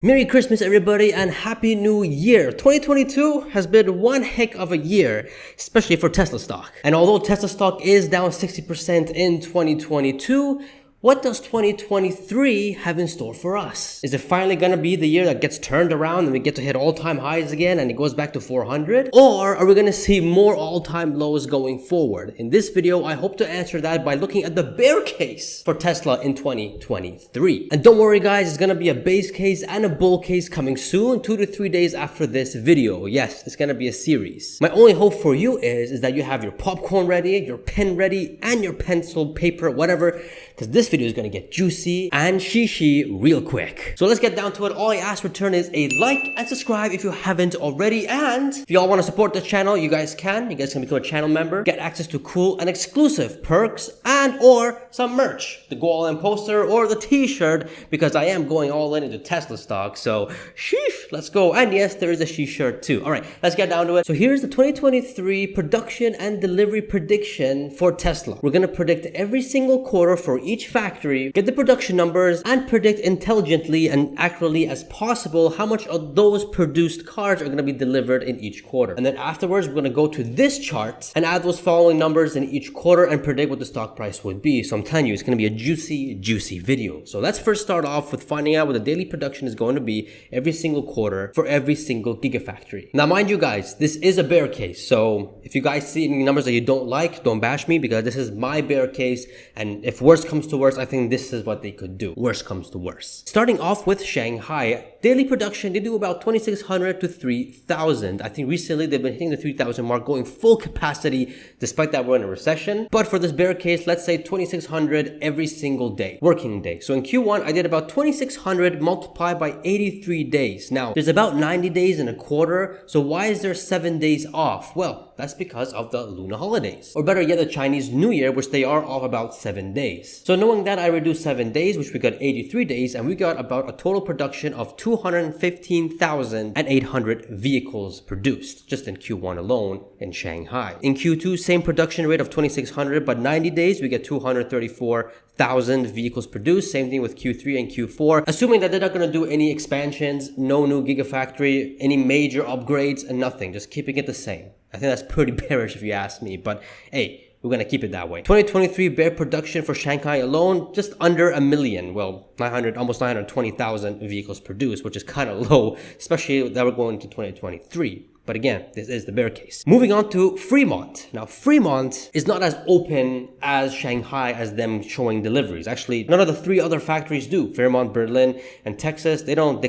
Merry Christmas everybody and Happy New Year! 2022 has been one heck of a year, especially for Tesla stock. And although Tesla stock is down 60% in 2022, what does 2023 have in store for us? Is it finally gonna be the year that gets turned around and we get to hit all-time highs again and it goes back to 400? Or are we gonna see more all-time lows going forward? In this video, I hope to answer that by looking at the bear case for Tesla in 2023. And don't worry guys, it's gonna be a base case and a bull case coming soon, 2 to 3 days after this video. Yes, it's gonna be a series. My only hope for you is that you have your popcorn ready, your pen ready, and your pencil, paper, whatever, because this video is going to get juicy and sheeshy real quick. So let's get down to it. All I ask return is a like and subscribe if you haven't already. And if y'all want to support the channel, you guys can. You guys can become a channel member, get access to cool and exclusive perks and or some merch. The go all in poster or the t-shirt, because I am going all in into Tesla stock. So sheesh, let's go. And yes, there is a sheesh shirt too. All right, let's get down to it. So here's the 2023 production and delivery prediction for Tesla. We're going to predict every single quarter for each factory, get the production numbers, and predict intelligently and accurately as possible how much of those produced cars are going to be delivered in each quarter. And then afterwards, we're going to go to this chart and add those following numbers in each quarter and predict what the stock price would be. So I'm telling you, it's going to be a juicy video. So let's first start off with finding out what the daily production is going to be every single quarter for every single Gigafactory. Now, mind you guys, this is a bear case. So if you guys see any numbers that you don't like, don't bash me, because this is my bear case. And if worse comes to worse, I think this is what they could do. Worst comes to worst. Starting off with Shanghai, daily production, they do about 2,600 to 3,000. I think recently they've been hitting the 3,000 mark, going full capacity, despite that we're in a recession. But for this bear case, let's say 2,600 every single day, working day. So in Q1, I did about 2,600 multiplied by 83 days. Now, there's about 90 days in a quarter. So why is there 7 days off? Well, that's because of the lunar holidays. Or better yet, the Chinese New Year, which they are off about 7 days. So knowing that, I reduced 7 days, which we got 83 days, and we got about a total production of 215,800 vehicles produced just in Q1 alone in Shanghai. In Q2, same production rate of 2,600, but 90 days, we get 234,000 vehicles produced. Same thing with Q3 and Q4. Assuming that they're not going to do any expansions, no new Gigafactory, any major upgrades, and nothing. Just keeping it the same. I think that's pretty bearish if you ask me, but hey, we're going to keep it that way. 2023 bear production for Shanghai alone, just under a million. Well, almost 920,000 vehicles produced, which is kind of low, especially that we're going into 2023. But again, this is the bear case. Moving on to Fremont. Now, Fremont is not as open as Shanghai as them showing deliveries. Actually, none of the 3 other factories do. Fremont, Berlin, and Texas, they don't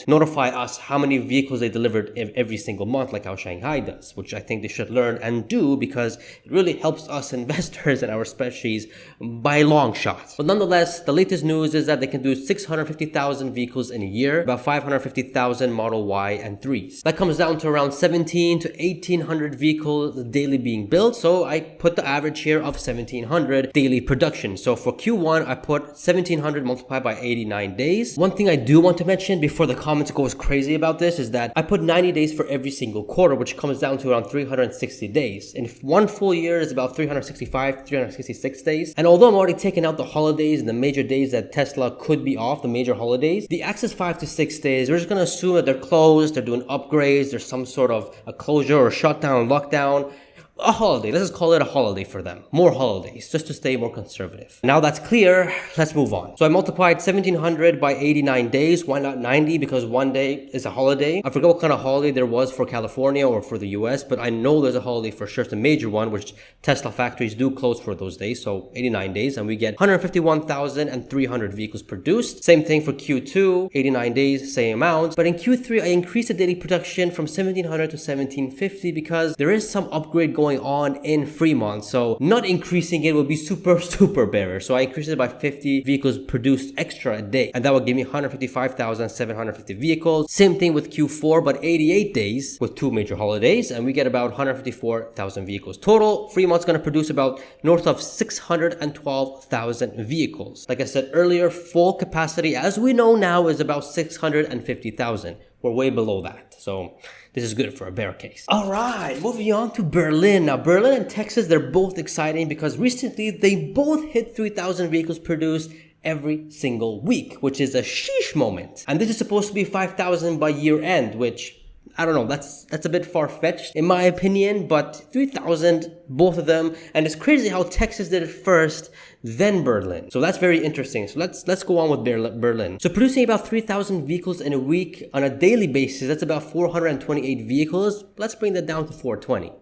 notify us how many vehicles they delivered every single month like how Shanghai does, which I think they should learn and do, because it really helps us investors and our spreadsheets by long shots. But nonetheless, the latest news is that they can do 650,000 vehicles in a year, about 550,000 Model Y and 3s. That comes down to around 17 to 1,800 vehicles daily being built. So I put the average here of 1,700 daily production. So for Q1, I put 1,700 multiplied by 89 days. One thing I do want to mention before the comments goes crazy about this is that I put 90 days for every single quarter, which comes down to around 360 days. And one full year is about 365, 366 days. And although I'm already taking out the holidays and the major days that Tesla could be off, the major holidays, the excess 5 to 6 days, we're just going to assume that they're closed, they're doing upgrades, there's some sort of a closure or shutdown, lockdown, a holiday. Let's just call it a holiday for them. More holidays, just to stay more conservative. Now that's clear, let's move on. So I multiplied 1,700 by 89 days. Why not 90? Because one day is a holiday. I forget what kind of holiday there was for California or for the US, but I know there's a holiday for sure. It's a major one, which Tesla factories do close for those days. So 89 days, and we get 151,300 vehicles produced. Same thing for Q2, 89 days, same amount. But in Q3, I increased the daily production from 1,700 to 1,750 because there is some upgrade going on in Fremont. So not increasing it would be super bearish. So I increased it by 50 vehicles produced extra a day, and that would give me 155,750 vehicles. Same thing with Q4, but 88 days with 2 major holidays, and we get about 154,000 vehicles total. Fremont's going to produce about north of 612,000 vehicles. Like I said earlier, full capacity as we know now is about 650,000. We're way below that. So this is good for a bear case. All right, moving on to Berlin. Now, Berlin and Texas, they're both exciting because recently they both hit 3,000 vehicles produced every single week, which is a sheesh moment. And this is supposed to be 5,000 by year end, which I don't know, that's a bit far-fetched in my opinion, but 3,000, both of them. And it's crazy how Texas did it first, then Berlin. So that's very interesting. So let's go on with Berlin. So producing about 3,000 vehicles in a week on a daily basis, that's about 428 vehicles. Let's bring that down to 420.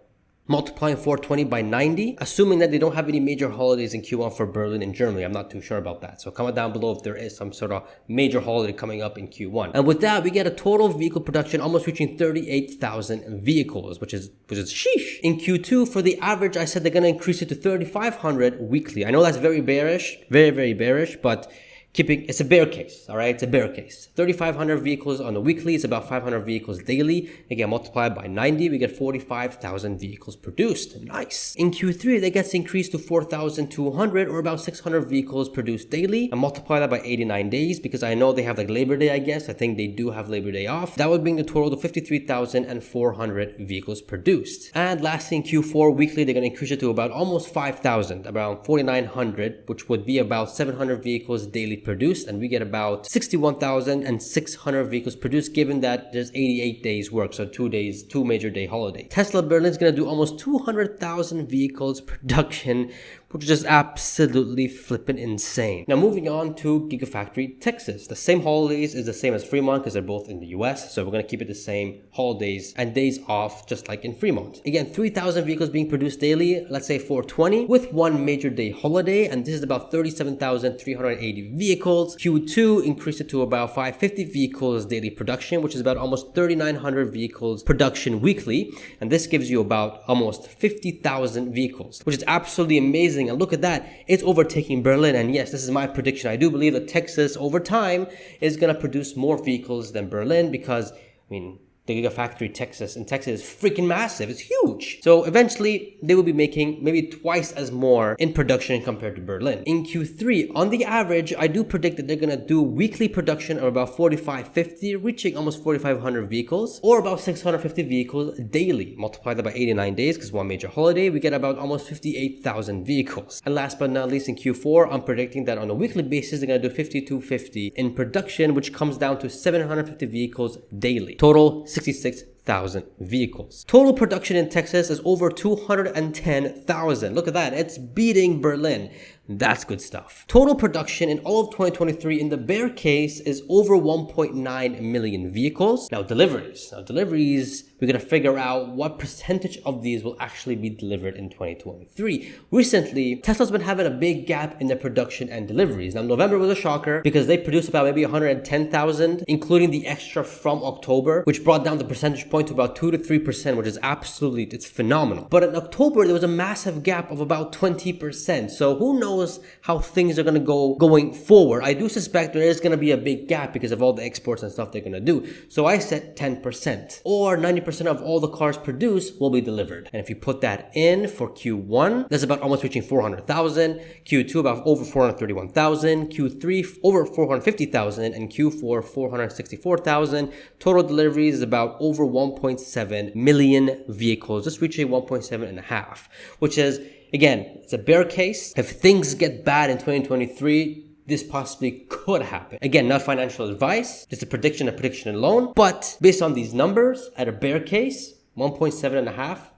Multiplying 420 by 90, assuming that they don't have any major holidays in Q1 for Berlin and Germany. I'm not too sure about that. So comment down below if there is some sort of major holiday coming up in Q1. And with that, we get a total vehicle production almost reaching 38,000 vehicles, which is sheesh. In Q2, for the average, I said they're going to increase it to 3,500 weekly. I know that's very bearish, very bearish, but it's a bear case, all right? It's a bear case. 3,500 vehicles on the weekly is about 500 vehicles daily. Again, multiplied by 90, we get 45,000 vehicles produced. Nice. In Q3, that gets increased to 4,200 or about 600 vehicles produced daily. And multiply that by 89 days because I know they have like Labor Day, I guess. I think they do have Labor Day off. That would bring the total to 53,400 vehicles produced. And lastly, in Q4 weekly, they're going to increase it to about almost 5,000, around 4,900, which would be about 700 vehicles daily produced, and we get about 61,600 vehicles produced given that there's 88 days work, so 2 major day holiday. Tesla Berlin's gonna do almost 200,000 vehicles production, which is just absolutely flippin' insane. Now moving on to Gigafactory Texas. The same holidays is the same as Fremont because they're both in the US, so we're gonna keep it the same holidays and days off just like in Fremont. Again, 3,000 vehicles being produced daily, let's say 420, with 1 major day holiday, and this is about 37,380 vehicles. Q2 increased it to about 550 vehicles daily production, which is about almost 3,900 vehicles production weekly, and this gives you about almost 50,000 vehicles, which is absolutely amazing. And look at that, it's overtaking Berlin. And yes, this is my prediction. I do believe that Texas over time is going to produce more vehicles than Berlin because, I mean, the Gigafactory in Texas is freaking massive. It's huge. So eventually they will be making maybe twice as more in production compared to Berlin. In Q3, on the average, I do predict that they're going to do weekly production of about 4,550, reaching almost 4,500 vehicles, or about 650 vehicles daily. Multiply that by 89 days because 1 major holiday, we get about almost 58,000 vehicles. And last but not least, in Q4, I'm predicting that on a weekly basis, they're going to do 5,250 in production, which comes down to 750 vehicles daily. Total 66,000 vehicles. Total production in Texas is over 210,000. Look at that. It's beating Berlin. That's good stuff. Total production in all of 2023 in the bear case is over 1.9 million vehicles. Now deliveries, we're going to figure out what percentage of these will actually be delivered in 2023. Recently, Tesla's been having a big gap in their production and deliveries. Now November was a shocker because they produced about maybe 110,000, including the extra from October, which brought down the percentage point to about 2 to 3%, which is absolutely, it's phenomenal. But in October, there was a massive gap of about 20%. So who knows how things are going to go going forward. I do suspect there is going to be a big gap because of all the exports and stuff they're going to do. So I said 10% or 90% of all the cars produced will be delivered. And if you put that in for Q1, that's about almost reaching 400,000, Q2 about over 431,000, Q3 over 450,000, and Q4 464,000. Total deliveries is about over 1.7 million vehicles, just reaching 1.7 and a half, which is, again, it's a bear case. If things get bad in 2023, this possibly could happen. Again, not financial advice, just a prediction alone. But based on these numbers, at a bear case, 1.7 and a half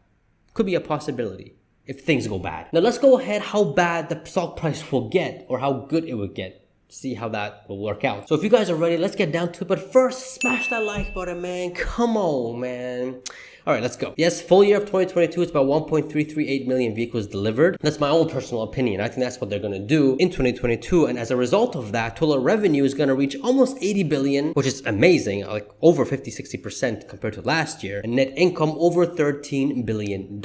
could be a possibility if things go bad. Now let's go ahead how bad the stock price will get or how good it will get. See how that will work out. So if you guys are ready, let's get down to it. But first, smash that like button, man. Come on, man. All right, let's go. Yes, full year of 2022, it's about 1.338 million vehicles delivered. That's my own personal opinion. I think that's what they're going to do in 2022. And as a result of that, total revenue is going to reach almost 80 billion, which is amazing, like over 50-60% compared to last year. And net income over $13 billion,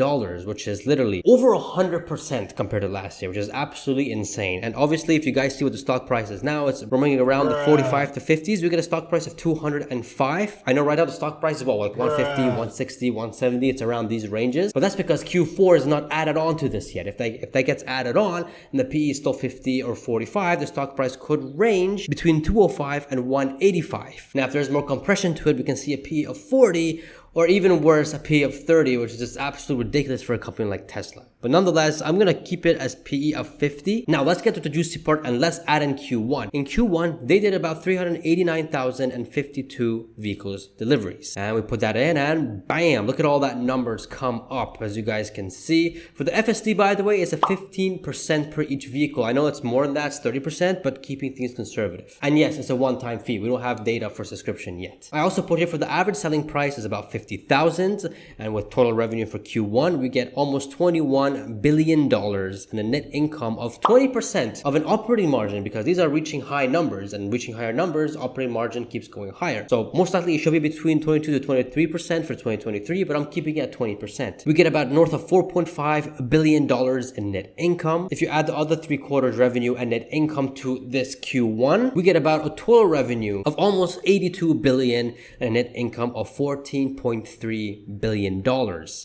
which is literally over 100% compared to last year, which is absolutely insane. And obviously, if you guys see what the stock price is now, it's roaming around the 45 to 50s. We get a stock price of 205. I know right now the stock price is about like 150, 160, 170. It's around these ranges, but that's because Q4 is not added on to this yet. If that gets added on and the PE is still 50 or 45, the stock price could range between 205 and 185. Now, if there's more compression to it, we can see a PE of 40 or even worse, a PE of 30, which is just absolutely ridiculous for a company like Tesla. But nonetheless, I'm gonna keep it as PE of 50. Now let's get to the juicy part and let's add in Q1. In Q1, they did about 389,052 vehicles deliveries. And we put that in and bam, look at all that numbers come up, as you guys can see. For the FSD, by the way, it's a 15% per each vehicle. I know it's more than that, it's 30%, but keeping things conservative. And yes, it's a one-time fee. We don't have data for subscription yet. I also put here for the average selling price is about 50,000, and with total revenue for Q1, we get almost $21 billion and a net income of 20% of an operating margin, because these are reaching high numbers, and reaching higher numbers, operating margin keeps going higher. So most likely it should be between 22 to 23% for 2023, but I'm keeping it at 20%. We get about north of $4.5 billion in net income. If you add the other 3 quarters revenue and net income to this Q1, we get about a total revenue of almost $82 billion and a net income of $14.3 billion.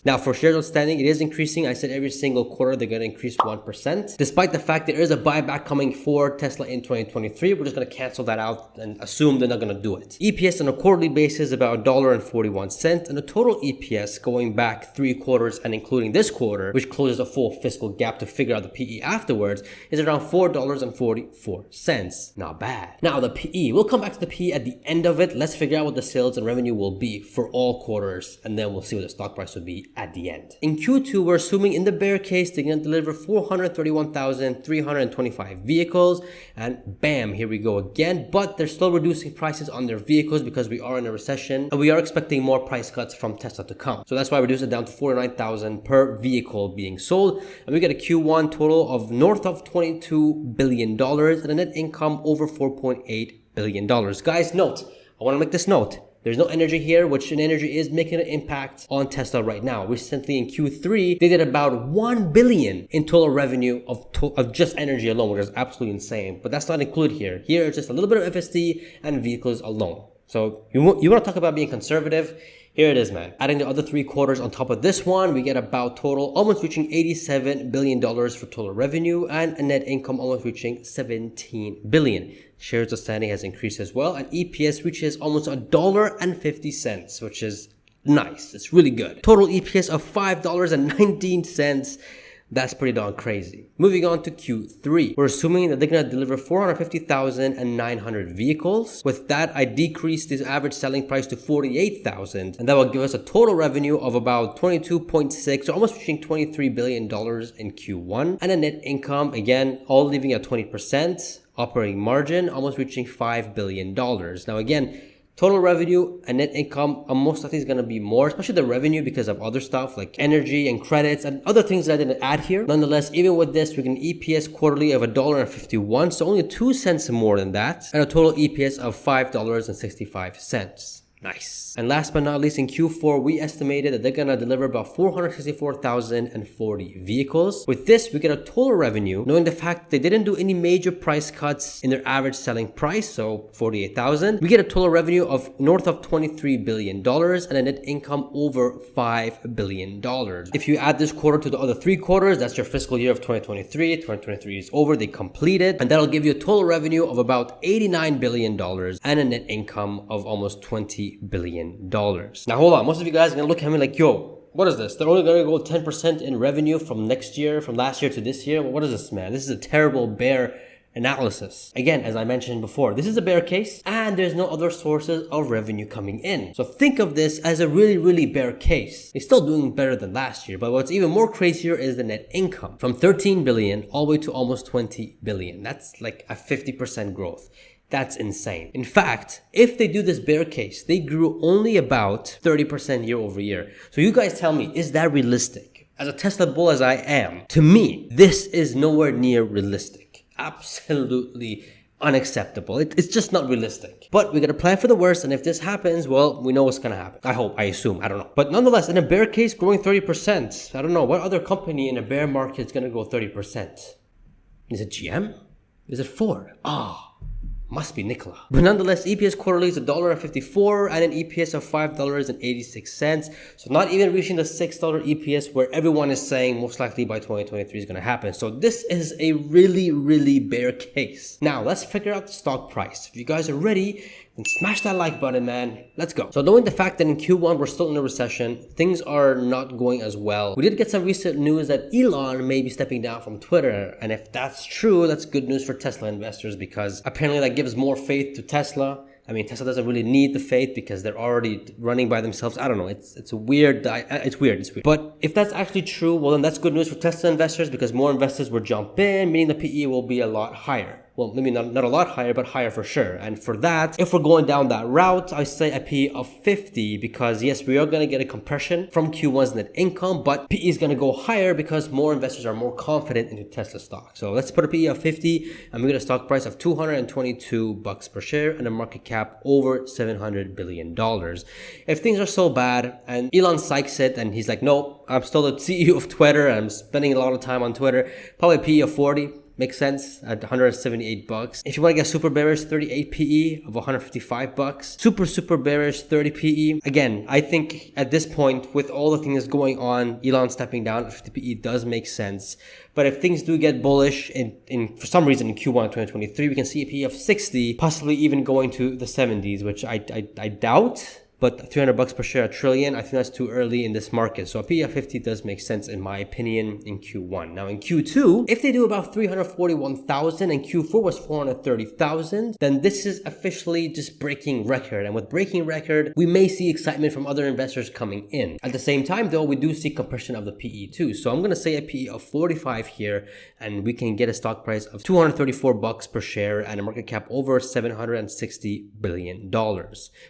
Now for shares outstanding, it is increasing. I said every single quarter they're going to increase 1%. Despite the fact there is a buyback coming for Tesla in 2023, we're just going to cancel that out and assume they're not going to do it. EPS on a quarterly basis about $1.41, and the total EPS going back 3 quarters and including this quarter, which closes a full fiscal gap to figure out the PE afterwards, is around $4.44. Not bad. Now the PE, we'll come back to the PE at the end of it. Let's figure out what the sales and revenue will be for all quarters, and then we'll see what the stock price will be at the end. In Q2, we're assuming in the bear case they're going to deliver 431,325 vehicles, and bam, here we go again. But they're still reducing prices on their vehicles because we are in a recession, and we are expecting more price cuts from Tesla to come. So that's why we reduce it down to 49,000 per vehicle being sold, and we get a Q1 total of north of $22 billion and a net income over $4.8 billion. Guys, note, I want to make this note. There's no energy here, which in energy is making an impact on Tesla right now. Recently in Q3, they did about $1 billion in total revenue of just energy alone, which is absolutely insane. But that's not included here. Here it's just a little bit of FSD and vehicles alone. So you want to talk about being conservative? Here it is, man. Adding the other 3 quarters on top of this one, we get about total almost reaching $87 billion for total revenue and a net income almost reaching $17 billion. Shares outstanding has increased as well, and EPS reaches almost $1.50, which is nice. It's really good. Total EPS of $5.19. That's pretty darn crazy. Moving on to Q3. We're assuming that they're going to deliver 450,900 vehicles. With that, I decreased this average selling price to 48,000, and that will give us a total revenue of about 22.6, so almost reaching $23 billion in Q1, and a net income, again, all leaving at 20%. Operating margin almost reaching $5 billion. Now again, total revenue and net income most likely is going to be more, especially the revenue because of other stuff like energy and credits and other things that I didn't add here. Nonetheless, even with this, we get an EPS quarterly of $1.51, so only 2 cents more than that, and a total EPS of $5.65. Nice. And last but not least, in Q4, we estimated that they're going to deliver about 464,040 vehicles. With this, we get a total revenue, knowing the fact they didn't do any major price cuts in their average selling price, so 48,000. We get a total revenue of north of $23 billion and a net income over $5 billion. If you add this quarter to the other 3 quarters, that's your fiscal year of 2023. 2023 is over, they completed, and that'll give you a total revenue of about $89 billion and a net income of almost $20 billion. Now hold on, most of you guys are gonna look at me like, yo, what is this? They're only gonna go 10% in revenue from next year, from last year to this year. What is this, man? This is a terrible bear analysis. Again, as I mentioned before, this is a bear case and there's no other sources of revenue coming in. So think of this as a really, really bear case. It's still doing better than last year, but what's even more crazier is the net income from 13 billion all the way to almost 20 billion. That's like a 50% growth. That's insane. In fact, if they do this bear case, they grew only about 30% year over year. So you guys tell me, is that realistic? As a Tesla bull as I am, to me, this is nowhere near realistic. Absolutely unacceptable. It's just not realistic. But we gotta plan for the worst, and if this happens, well, we know what's gonna happen. I hope, I assume, I don't know. But nonetheless, in a bear case, growing 30%, I don't know, what other company in a bear market is gonna go 30%? Is it GM? Is it Ford? Must be Nikola. But nonetheless, EPS quarterly is $1.54 and an EPS of $5.86. So not even reaching the $6 EPS where everyone is saying most likely by 2023 is going to happen. So this is a really, really bear case. Now let's figure out the stock price. If you guys are ready, then smash that like button, man. Let's go. So knowing the fact that in Q1 we're still in a recession, things are not going as well. We did get some recent news that Elon may be stepping down from Twitter. And if that's true, that's good news for Tesla investors because apparently that gives more faith to Tesla. I mean, Tesla doesn't really need the faith because they're already running by themselves. I don't know. It's weird. It's weird. But if that's actually true, well, then that's good news for Tesla investors because more investors will jump in, meaning the PE will be a lot higher. Well, maybe not a lot higher, but higher for sure. And for that, if we're going down that route, I say a PE of 50 because yes, we are going to get a compression from Q1's net income, but PE is going to go higher because more investors are more confident into Tesla stock. So let's put a PE of 50 and we get a stock price of $222 per share and a market cap over $700 billion. If things are so bad and Elon psychs it and he's like, no, I'm still the CEO of Twitter. I'm spending a lot of time on Twitter. Probably a PE of 40. Makes sense at $178. If you want to get super bearish, 38 PE of $155. Super bearish, 30 PE. Again, I think at this point, with all the things going on, Elon stepping down, 50 PE does make sense. But if things do get bullish for some reason in Q1 2023, we can see a PE of 60, possibly even going to the 70s, which I doubt. But $300 per share, $1 trillion, I think that's too early in this market. So a PE of 50 does make sense in my opinion in Q1. Now in Q2, if they do about 341,000 and Q4 was 430,000, then this is officially just breaking record. And with breaking record, we may see excitement from other investors coming in. At the same time though, we do see compression of the PE too. So I'm going to say a PE of 45 here and we can get a stock price of $234 per share and a market cap over $760 billion.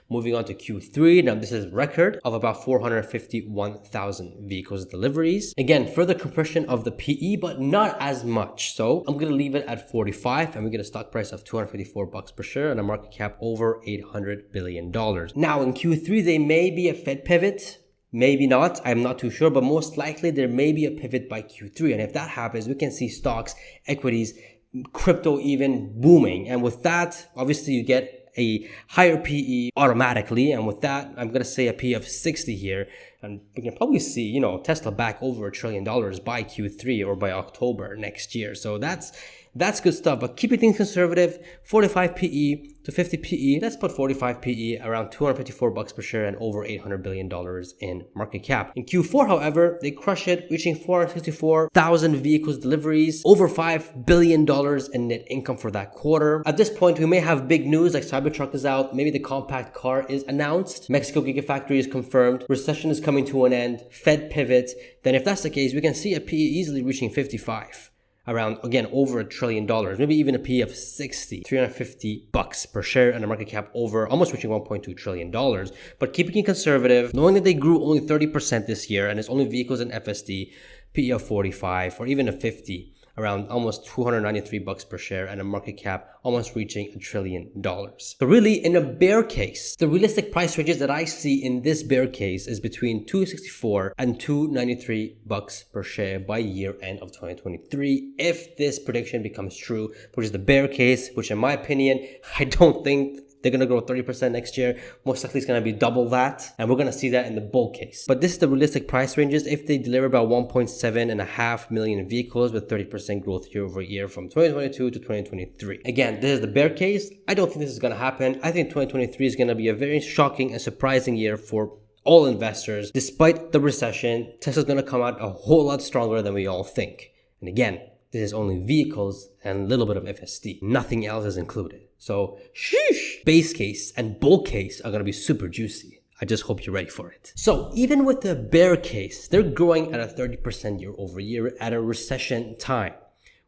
Moving on to Q3. Now this is record of about 451,000 vehicles deliveries. Again, further compression of the PE, but not as much. So I'm going to leave it at 45 and we get a stock price of $254 per share and a market cap over $800 billion. Now in Q3, there may be a Fed pivot. Maybe not, I'm not too sure, but most likely there may be a pivot by Q3. And if that happens, we can see stocks, equities, crypto even booming. And with that, obviously you get a higher PE automatically. And with that, I'm going to say a PE of 60 here. And we can probably see, Tesla back over $1 trillion by Q3 or by October next year. So that's good stuff. But keeping things conservative, 45 PE to 50 PE. Let's put 45 PE around $254 per share and over $800 billion in market cap. In Q4, however, they crush it, reaching 464,000 vehicles deliveries, over $5 billion in net income for that quarter. At this point, we may have big news like Cybertruck is out. Maybe the compact car is announced. Mexico Gigafactory is confirmed. Recession is coming to an end. Fed pivot. Then if that's the case, we can see a PE easily reaching 55. Around, again, over $1 trillion, maybe even a PE of 60, $350 per share and a market cap over almost reaching $1.2 trillion. But keeping it conservative, knowing that they grew only 30% this year and it's only vehicles and FSD, PE of 45 or even a 50, around almost $293 per share and a market cap almost reaching $1 trillion. So really, in a bear case, the realistic price ranges that I see in this bear case is between $264 and $293 per share by year end of 2023. If this prediction becomes true, which is the bear case, which in my opinion, I don't think they're going to grow 30% next year. Most likely it's going to be double that. And we're going to see that in the bull case. But this is the realistic price ranges if they deliver about 1.7 million vehicles with 30% growth year over year from 2022 to 2023. Again, this is the bear case. I don't think this is going to happen. I think 2023 is going to be a very shocking and surprising year for all investors. Despite the recession, Tesla's going to come out a whole lot stronger than we all think. And again, this is only vehicles and a little bit of FSD. Nothing else is included. So, sheesh! Base case and bull case are going to be super juicy. I just hope you're ready for it. So, even with the bear case, they're growing at a 30% year over year at a recession time.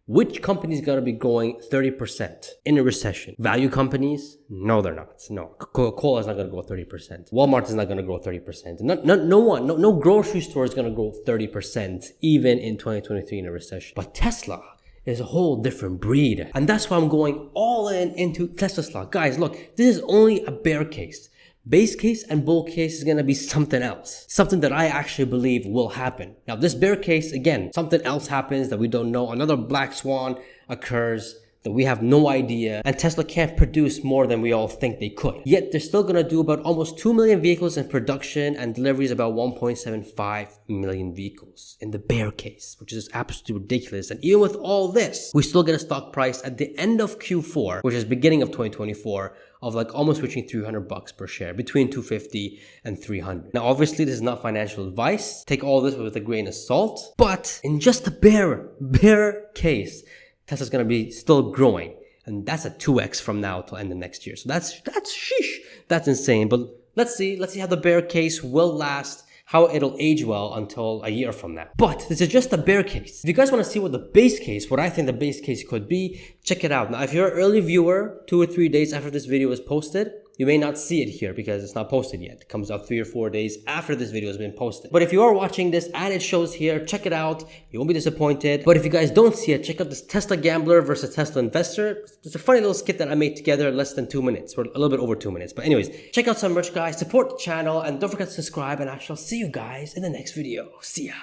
Which company is going to be growing 30% in a recession? Value companies? No, they're not. No. Coca-Cola is not going to grow 30%. Walmart is not going to grow 30%. No grocery store is going to grow 30% even in 2023 in a recession. But Tesla is a whole different breed. And that's why I'm going all in into Tesla stock. Guys, look, this is only a bear case. Base case and bull case is going to be something else. Something that I actually believe will happen. Now, this bear case, again, something else happens that we don't know. Another black swan occurs that we have no idea. And Tesla can't produce more than we all think they could. Yet, they're still going to do about almost 2 million vehicles in production and deliveries about 1.75 million vehicles in the bear case, which is absolutely ridiculous. And even with all this, we still get a stock price at the end of Q4, which is beginning of 2024, of like almost reaching $300 per share, between 250 and 300. Now, obviously, this is not financial advice. Take all this with a grain of salt. But in just a bare case, Tesla's going to be still growing. And that's a 2x from now till end of next year. So that's sheesh. That's insane. But let's see how the bear case will last, how it'll age well until a year from now. But this is just a bear case. If you guys want to see what the base case, what I think the base case could be, check it out. Now, if you're an early viewer, 2 or 3 days after this video is posted, you may not see it here because it's not posted yet. It comes out 3 or 4 days after this video has been posted. But if you are watching this and it shows here, check it out. You won't be disappointed. But if you guys don't see it, check out this Tesla gambler versus Tesla investor. It's a funny little skit that I made together in less than 2 minutes, or a little bit over 2 minutes. But anyways, check out some merch, guys. Support the channel and don't forget to subscribe, and I shall see you guys in the next video. See ya.